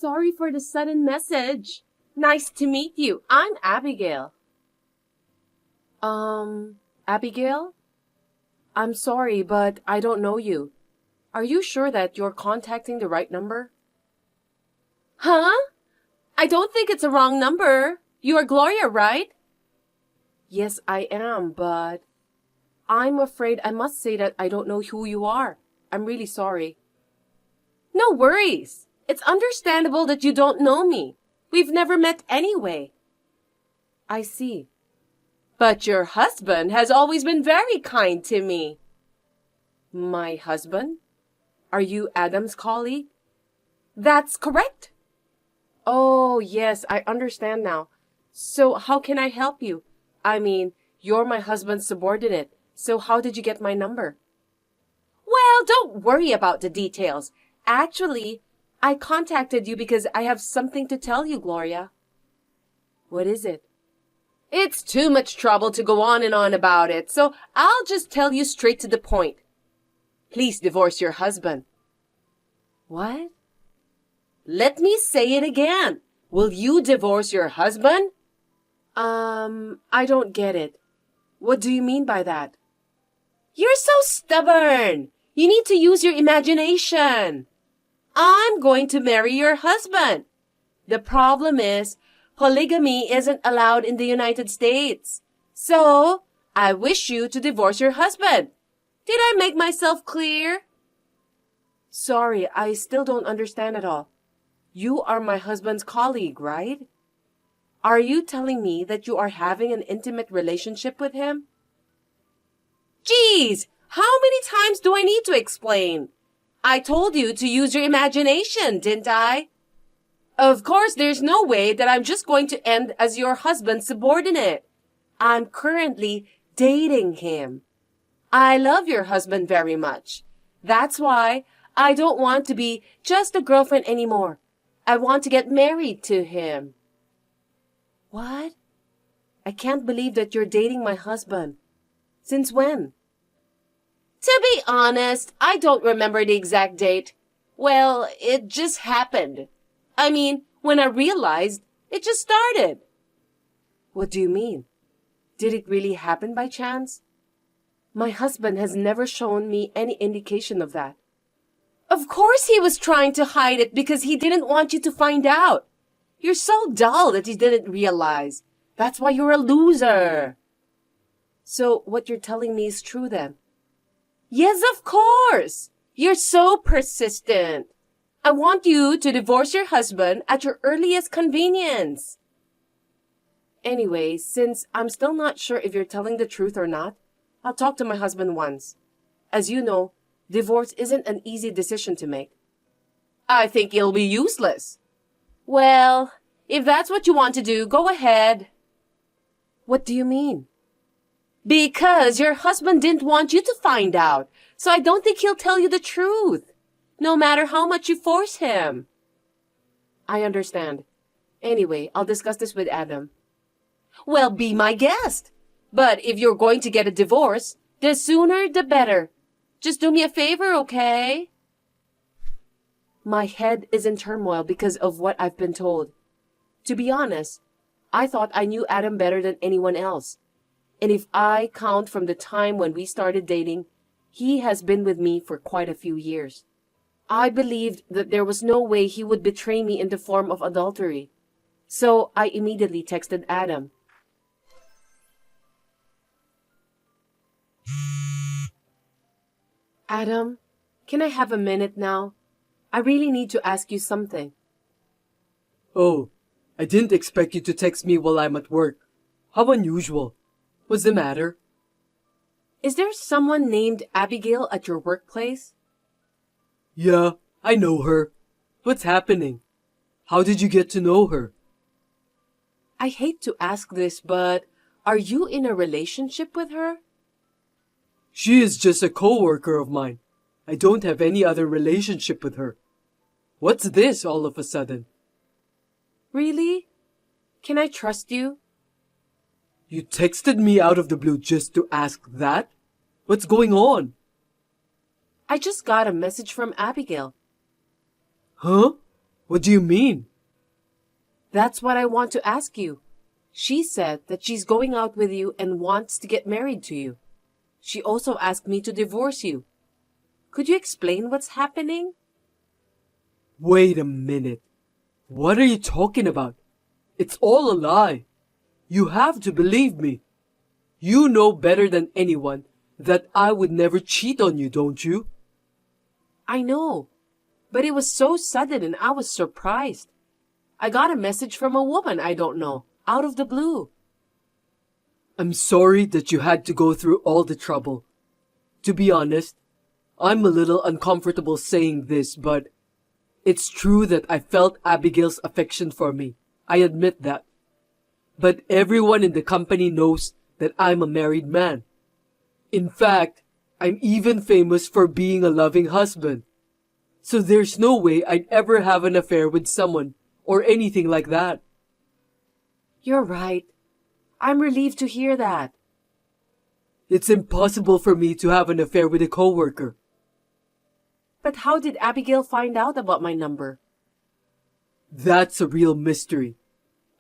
sorry for the sudden message. Nice to meet you. I'm Abigail. Abigail? I'm sorry, but I don't know you. Are you sure that you're contacting the right number? Huh? I don't think it's a wrong number. You are Gloria, right? Yes, I am, but I'm afraid I must say that I don't know who you are. I'm really sorry. No worries. It's understandable that you don't know me. We've never met anyway. I see. But your husband has always been very kind to me. My husband? Are you Adam's colleague? That's correct. Oh, yes, I understand now. So how can I help you? I mean, you're my husband's subordinate, so how did you get my number? Well, don't worry about the details. Actually, I contacted you because I have something to tell you, Gloria. What is it? It's too much trouble to go on and on about it, so I'll just tell you straight to the point. Please divorce your husband. What? Let me say it again. Will you divorce your husband? I don't get it. What do you mean by that? You're so stubborn. You need to use your imagination. I'm going to marry your husband. The problem is, polygamy isn't allowed in the United States. So, I wish you to divorce your husband. Did I make myself clear? Sorry, I still don't understand at all. You are my husband's colleague, right? Are you telling me that you are having an intimate relationship with him? Geez, how many times do I need to explain? I told you to use your imagination, didn't I? Of course, there's no way that I'm just going to end as your husband's subordinate. I'm currently dating him. I love your husband very much. That's why I don't want to be just a girlfriend anymore. I want to get married to him. What? I can't believe that you're dating my husband. Since when? To be honest, I don't remember the exact date. Well, it just happened. I mean, when I realized, it just started. What do you mean? Did it really happen by chance? My husband has never shown me any indication of that. Of course he was trying to hide it because he didn't want you to find out. You're so dull that you didn't realize. That's why you're a loser. So what you're telling me is true then? Yes, of course. You're so persistent. I want you to divorce your husband at your earliest convenience. Anyway, since I'm still not sure if you're telling the truth or not, I'll talk to my husband once. As you know, divorce isn't an easy decision to make. I think it'll be useless. Well, if that's what you want to do, go ahead. What do you mean? Because your husband didn't want you to find out, so I don't think he'll tell you the truth, no matter how much you force him. I understand. Anyway, I'll discuss this with Adam. Well, be my guest. But if you're going to get a divorce, the sooner the better. Just do me a favor, okay? My head is in turmoil because of what I've been told. To be honest, I thought I knew Adam better than anyone else. And if I count from the time when we started dating, he has been with me for quite a few years. I believed that there was no way he would betray me in the form of adultery. So I immediately texted Adam. Adam, can I have a minute now? I really need to ask you something. Oh, I didn't expect you to text me while I'm at work. How unusual. What's the matter? Is there someone named Abigail at your workplace? Yeah, I know her. What's happening? How did you get to know her? I hate to ask this, but are you in a relationship with her? She is just a co-worker of mine. I don't have any other relationship with her. What's this all of a sudden? Really? Can I trust you? You texted me out of the blue just to ask that? What's going on? I just got a message from Abigail. Huh? What do you mean? That's what I want to ask you. She said that she's going out with you and wants to get married to you. She also asked me to divorce you. Could you explain what's happening? Wait a minute. What are you talking about? It's all a lie. You have to believe me. You know better than anyone that I would never cheat on you, don't you? I know, but it was so sudden and I was surprised. I got a message from a woman I don't know, out of the blue. I'm sorry that you had to go through all the trouble. To be honest, I'm a little uncomfortable saying this, but it's true that I felt Abigail's affection for me. I admit that. But everyone in the company knows that I'm a married man. In fact, I'm even famous for being a loving husband. So there's no way I'd ever have an affair with someone or anything like that. You're right. I'm relieved to hear that. It's impossible for me to have an affair with a coworker. But how did Abigail find out about my number? That's a real mystery.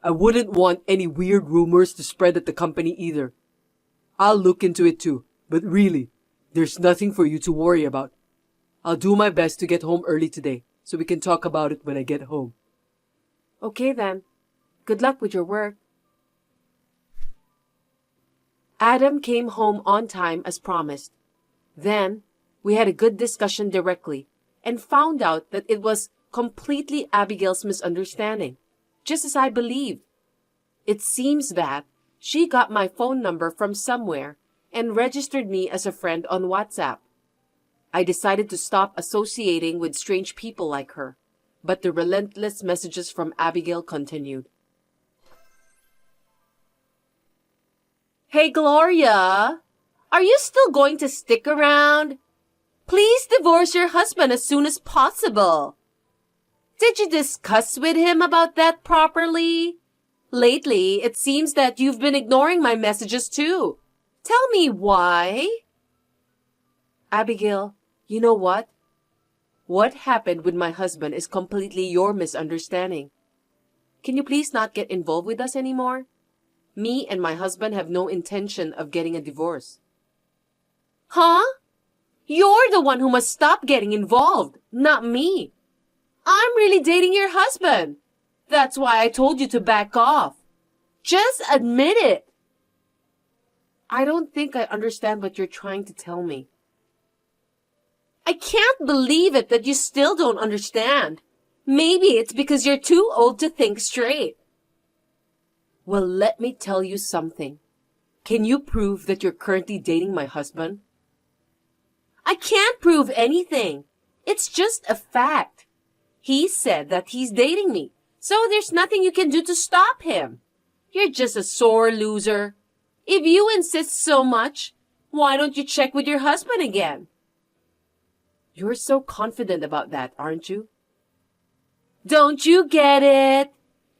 I wouldn't want any weird rumors to spread at the company either. I'll look into it too, but really, there's nothing for you to worry about. I'll do my best to get home early today, so we can talk about it when I get home. Okay then. Good luck with your work. Adam came home on time as promised. Then, we had a good discussion directly and found out that it was completely Abigail's misunderstanding, just as I believed. It seems that she got my phone number from somewhere and registered me as a friend on WhatsApp. I decided to stop associating with strange people like her, but the relentless messages from Abigail continued. Hey, Gloria, are you still going to stick around? Please divorce your husband as soon as possible. Did you discuss with him about that properly? Lately, it seems that you've been ignoring my messages too. Tell me why. Abigail, you know what? What happened with my husband is completely your misunderstanding. Can you please not get involved with us anymore? Me and my husband have no intention of getting a divorce. Huh? You're the one who must stop getting involved, not me. I'm really dating your husband. That's why I told you to back off. Just admit it. I don't think I understand what you're trying to tell me. I can't believe it that you still don't understand. Maybe it's because you're too old to think straight. Well, let me tell you something. Can you prove that you're currently dating my husband? I can't prove anything. It's just a fact. He said that he's dating me, so there's nothing you can do to stop him. You're just a sore loser. If you insist so much, why don't you check with your husband again? You're so confident about that, aren't you? Don't you get it?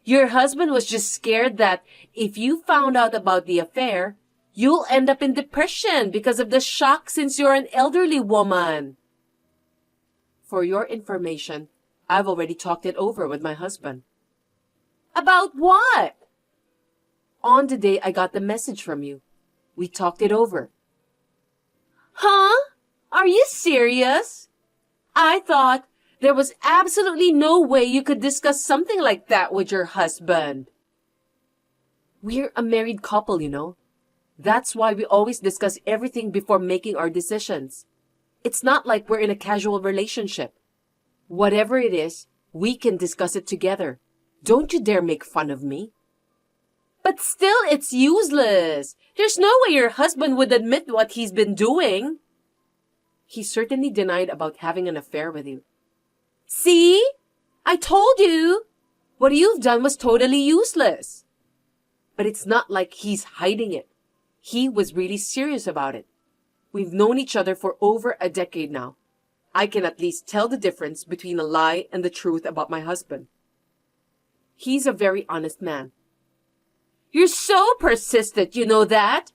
Your husband was just scared that if you found out about the affair, you'll end up in depression because of the shock since you're an elderly woman. For your information, I've already talked it over with my husband. About what? On the day I got the message from you. We talked it over. Huh? Are you serious? I thought there was absolutely no way you could discuss something like that with your husband. We're a married couple, you know. That's why we always discuss everything before making our decisions. It's not like we're in a casual relationship. Whatever it is, we can discuss it together. Don't you dare make fun of me. But still, it's useless. There's no way your husband would admit what he's been doing. He certainly denied about having an affair with you. See? I told you. What you've done was totally useless. But it's not like he's hiding it. He was really serious about it. We've known each other for over a decade now. I can at least tell the difference between a lie and the truth about my husband. He's a very honest man. You're so persistent, you know that?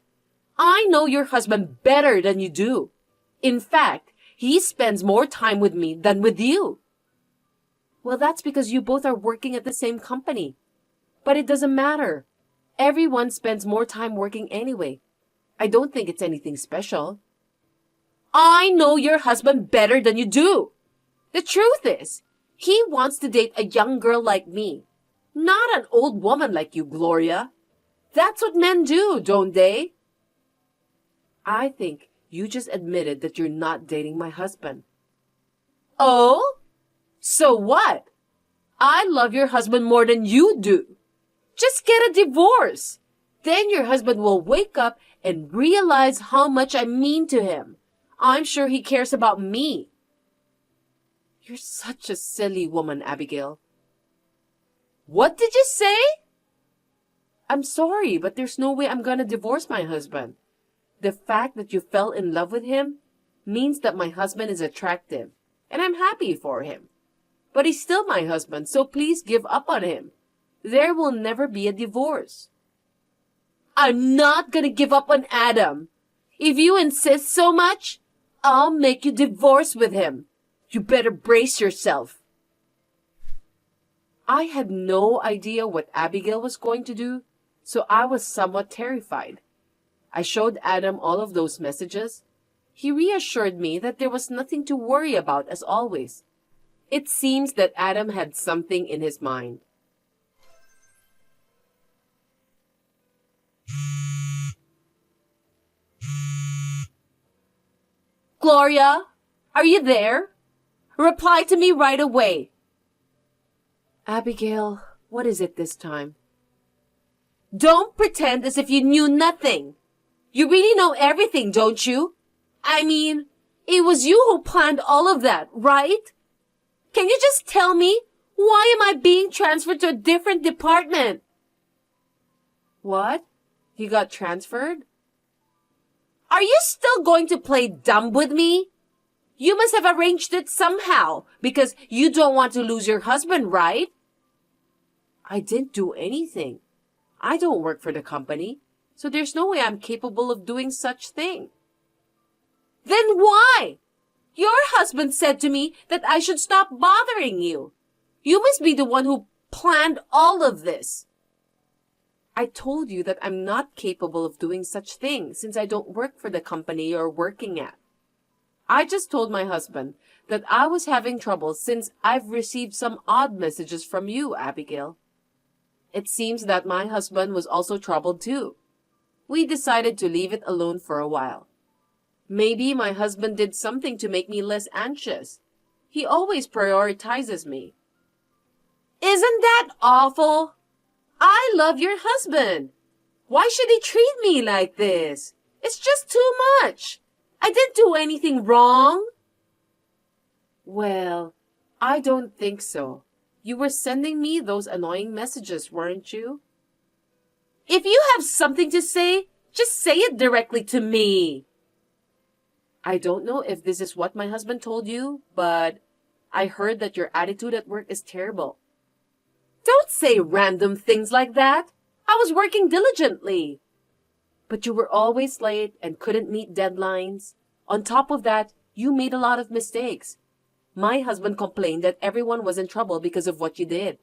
I know your husband better than you do. In fact, he spends more time with me than with you. Well, that's because you both are working at the same company. But it doesn't matter. Everyone spends more time working anyway. I don't think it's anything special. I know your husband better than you do. The truth is, he wants to date a young girl like me, not an old woman like you, Gloria. That's what men do, don't they? I think you just admitted that you're not dating my husband. Oh? So what? I love your husband more than you do. Just get a divorce. Then your husband will wake up and realize how much I mean to him. I'm sure he cares about me. You're such a silly woman, Abigail. What did you say? I'm sorry, but there's no way I'm gonna divorce my husband. The fact that you fell in love with him means that my husband is attractive, and I'm happy for him. But he's still my husband, so please give up on him. There will never be a divorce. I'm not gonna give up on Adam. If you insist so much, I'll make you divorce with him. You better brace yourself. I had no idea what Abigail was going to do, so I was somewhat terrified. I showed Adam all of those messages. He reassured me that there was nothing to worry about as always. It seems that Adam had something in his mind. Gloria, are you there? Reply to me right away. Abigail, what is it this time? Don't pretend as if you knew nothing. You really know everything, don't you? I mean, it was you who planned all of that, right? Can you just tell me, why am I being transferred to a different department? What? You got transferred? Are you still going to play dumb with me? You must have arranged it somehow, because you don't want to lose your husband, right? I didn't do anything. I don't work for the company, so there's no way I'm capable of doing such thing. Then why? Your husband said to me that I should stop bothering you. You must be the one who planned all of this. I told you that I'm not capable of doing such things since I don't work for the company you're working at. I just told my husband that I was having trouble since I've received some odd messages from you, Abigail. It seems that my husband was also troubled too. We decided to leave it alone for a while. Maybe my husband did something to make me less anxious. He always prioritizes me. Isn't that awful? I love your husband. Why should he treat me like this? It's just too much. I didn't do anything wrong. Well, I don't think so. You were sending me those annoying messages, weren't you? If you have something to say, just say it directly to me. I don't know if this is what my husband told you, but I heard that your attitude at work is terrible. Don't say random things like that. I was working diligently. But you were always late and couldn't meet deadlines. On top of that, you made a lot of mistakes. My husband complained that everyone was in trouble because of what you did.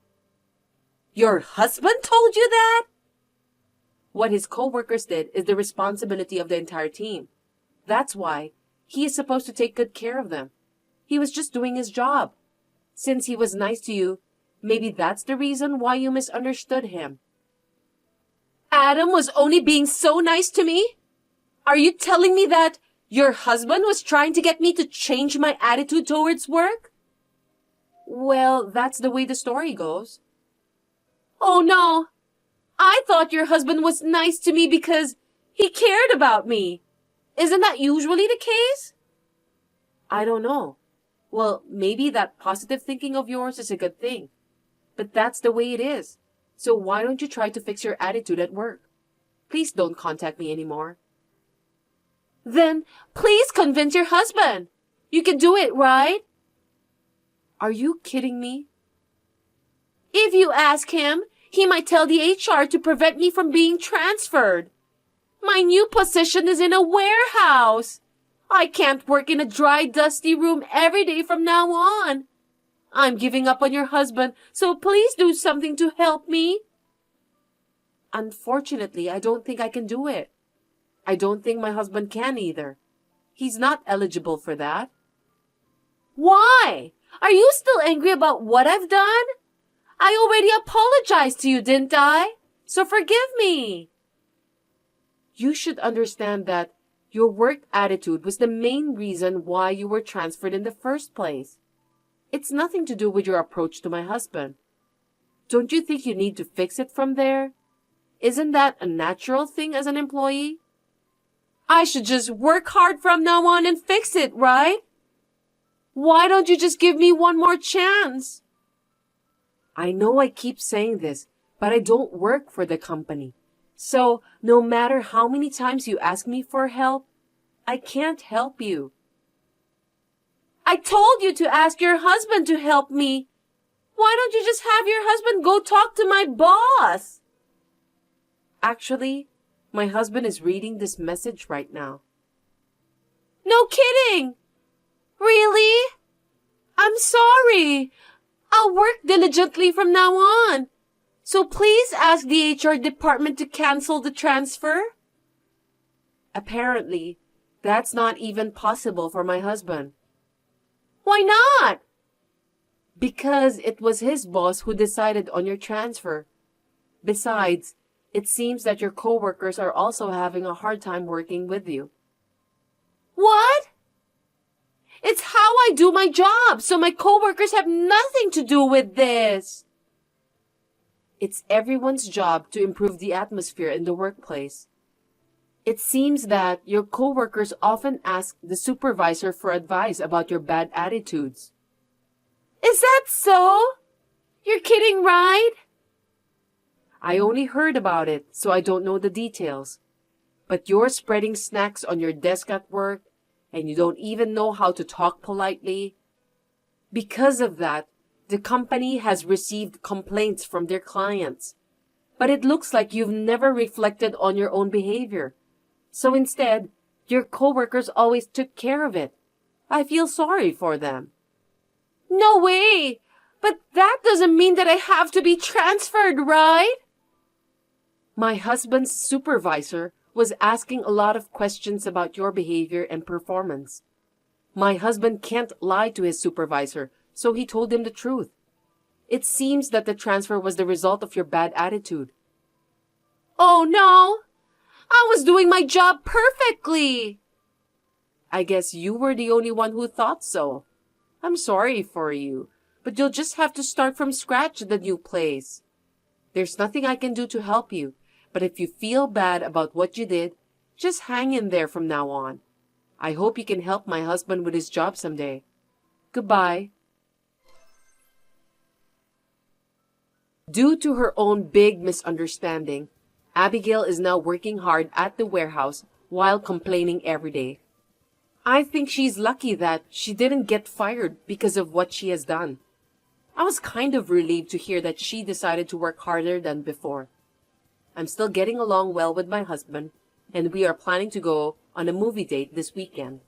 Your husband told you that? What his co-workers did is the responsibility of the entire team. That's why he is supposed to take good care of them. He was just doing his job. Since he was nice to you, maybe that's the reason why you misunderstood him. Adam was only being so nice to me? Are you telling me that your husband was trying to get me to change my attitude towards work? Well, that's the way the story goes. Oh no! I thought your husband was nice to me because he cared about me. Isn't that usually the case? I don't know. Well, maybe that positive thinking of yours is a good thing. But that's the way it is. So why don't you try to fix your attitude at work? Please don't contact me anymore. Then please convince your husband. You can do it, right? Are you kidding me? If you ask him, he might tell the HR to prevent me from being transferred. My new position is in a warehouse. I can't work in a dry, dusty room every day from now on. I'm giving up on your husband, so please do something to help me. Unfortunately, I don't think I can do it. I don't think my husband can either. He's not eligible for that. Why? Are you still angry about what I've done? I already apologized to you, didn't I? So forgive me. You should understand that your work attitude was the main reason why you were transferred in the first place. It's nothing to do with your approach to my husband. Don't you think you need to fix it from there? Isn't that a natural thing as an employee? I should just work hard from now on and fix it, right? Why don't you just give me one more chance? I know I keep saying this, but I don't work for the company. So, no matter how many times you ask me for help, I can't help you. I told you to ask your husband to help me. Why don't you just have your husband go talk to my boss? Actually, my husband is reading this message right now. No kidding! Really? I'm sorry. I'll work diligently from now on. So please ask the HR department to cancel the transfer. Apparently, that's not even possible for my husband. Why not? Because it was his boss who decided on your transfer. Besides, it seems that your coworkers are also having a hard time working with you. What? It's how I do my job, so my coworkers have nothing to do with this. It's everyone's job to improve the atmosphere in the workplace. It seems that your coworkers often ask the supervisor for advice about your bad attitudes. Is that so? You're kidding, right? I only heard about it, so I don't know the details. But you're spreading snacks on your desk at work, and you don't even know how to talk politely. Because of that, the company has received complaints from their clients. But it looks like you've never reflected on your own behavior. So instead, your coworkers always took care of it. I feel sorry for them. No way! But that doesn't mean that I have to be transferred, right? My husband's supervisor was asking a lot of questions about your behavior and performance. My husband can't lie to his supervisor, so he told him the truth. It seems that the transfer was the result of your bad attitude. Oh no! I was doing my job perfectly! I guess you were the only one who thought so. I'm sorry for you, but you'll just have to start from scratch at the new place. There's nothing I can do to help you, but if you feel bad about what you did, just hang in there from now on. I hope you can help my husband with his job someday. Goodbye. Due to her own big misunderstanding, Abigail is now working hard at the warehouse while complaining every day. I think she's lucky that she didn't get fired because of what she has done. I was kind of relieved to hear that she decided to work harder than before. I'm still getting along well with my husband, and we are planning to go on a movie date this weekend.